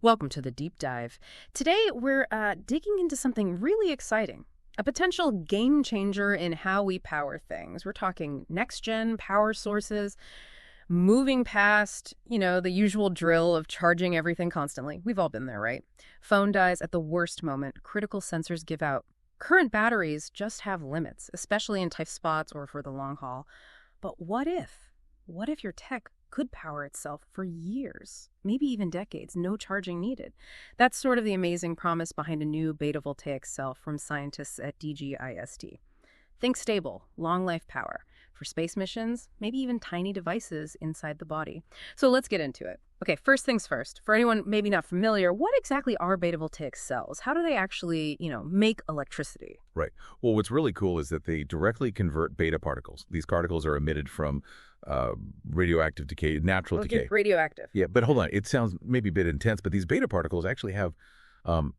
Welcome to the deep dive. Today, we're digging into something really exciting, a potential game changer in how we power things. We're talking next-gen power sources, moving past, the usual drill of charging everything constantly. We've all been there, right? Phone dies at the worst moment. Critical sensors give out. Current batteries just have limits, especially in tight spots or for the long haul. But what if? What if your tech could power itself for years, maybe even decades, no charging needed? That's sort of the amazing promise behind a new betavoltaic cell from scientists at DGIST. Think stable, long life power for space missions, maybe even tiny devices inside the body. So let's get into it. Okay, first things first. For anyone maybe not familiar, what exactly are betavoltaic cells? How do they actually, make electricity? Right. Well, what's really cool is that they directly convert beta particles. These particles are emitted from radioactive decay, natural decay. Radioactive. Yeah, but hold on. It sounds maybe a bit intense, but these beta particles actually have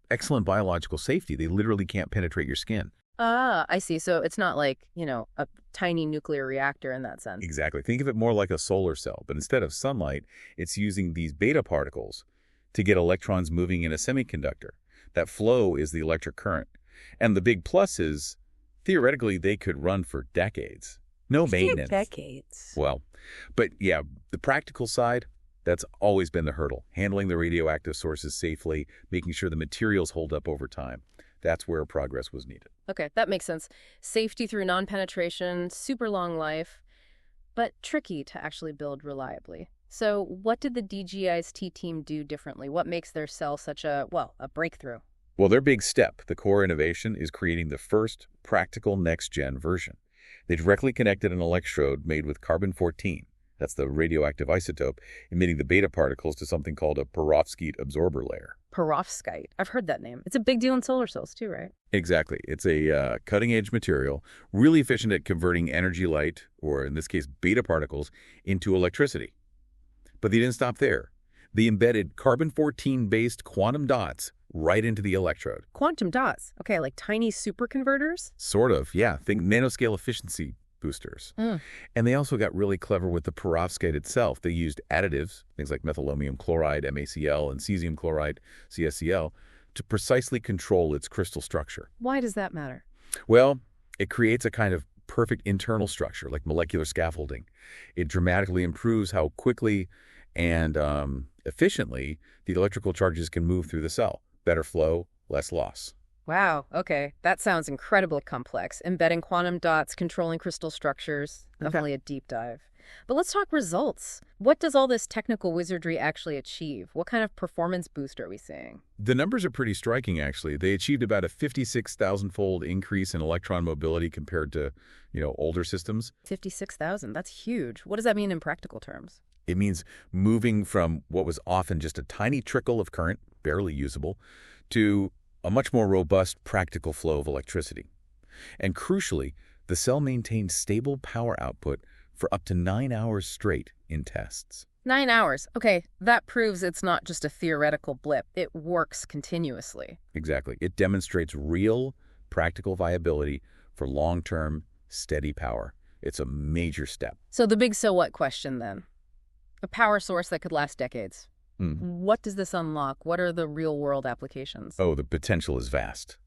excellent biological safety. They literally can't penetrate your skin. Ah, I see. So it's not like, a tiny nuclear reactor in that sense. Exactly. Think of it more like a solar cell, but instead of sunlight, it's using these beta particles to get electrons moving in a semiconductor. That flow is the electric current. And the big plus is, theoretically, they could run for decades. No maintenance. Decades. Well, but yeah, the practical side, that's always been the hurdle. Handling the radioactive sources safely, making sure the materials hold up over time. That's where progress was needed. Okay, that makes sense. Safety through non-penetration, super long life, but tricky to actually build reliably. So what did the DGIST team do differently? What makes their cell such a breakthrough? Well, their big step, the core innovation, is creating the first practical next-gen version. They directly connected an electrode made with carbon-14, that's the radioactive isotope, emitting the beta particles to something called a perovskite absorber layer. Perovskite. I've heard that name. It's a big deal in solar cells too, right? Exactly. It's a cutting-edge material, really efficient at converting energy light, or in this case, beta particles, into electricity. But they didn't stop there. They embedded carbon-14-based quantum dots right into the electrode. Quantum dots. Okay, like tiny superconverters? Sort of, yeah. Think nanoscale efficiency boosters. And they also got really clever with the perovskite itself. They used additives, things like methylammonium chloride, MaCl, and cesium chloride, CSCl, to precisely control its crystal structure. Why does that matter? Well, it creates a kind of perfect internal structure, like molecular scaffolding. It dramatically improves how quickly and efficiently the electrical charges can move through the cell. Better flow, less loss. Wow, okay. That sounds incredibly complex. Embedding quantum dots, controlling crystal structures, definitely a deep dive. But let's talk results. What does all this technical wizardry actually achieve? What kind of performance boost are we seeing? The numbers are pretty striking, actually. They achieved about a 56,000-fold increase in electron mobility compared to, older systems. 56,000, that's huge. What does that mean in practical terms? It means moving from what was often just a tiny trickle of current, barely usable, to a much more robust practical flow of electricity. And crucially, the cell maintained stable power output for up to 9 hours straight in tests. 9 hours. Okay, that proves it's not just a theoretical blip. It works continuously. Exactly. It demonstrates real, practical viability for long-term, steady power. It's a major step. So the big so what question then? A power source that could last decades. What does this unlock? What are the real-world applications? Oh, the potential is vast,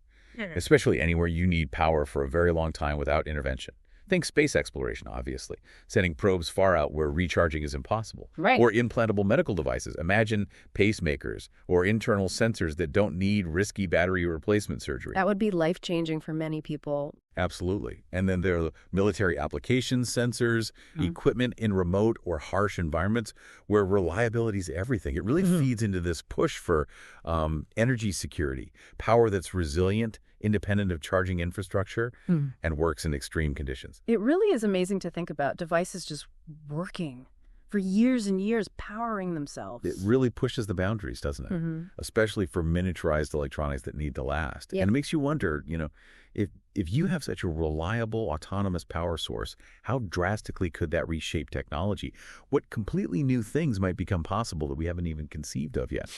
especially anywhere you need power for a very long time without intervention. Think space exploration, obviously, sending probes far out where recharging is impossible. Right. Or implantable medical devices. Imagine pacemakers or internal sensors that don't need risky battery replacement surgery. That would be life-changing for many people. Absolutely. And then there are military applications sensors, equipment in remote or harsh environments where reliability is everything. It really feeds into this push for energy security, power that's resilient, independent of charging infrastructure, and works in extreme conditions. It really is amazing to think about devices just working for years and years, powering themselves. It really pushes the boundaries, doesn't it? Especially for miniaturized electronics that need to last. Yep. And it makes you wonder, if you have such a reliable, autonomous power source, how drastically could that reshape technology? What completely new things might become possible that we haven't even conceived of yet?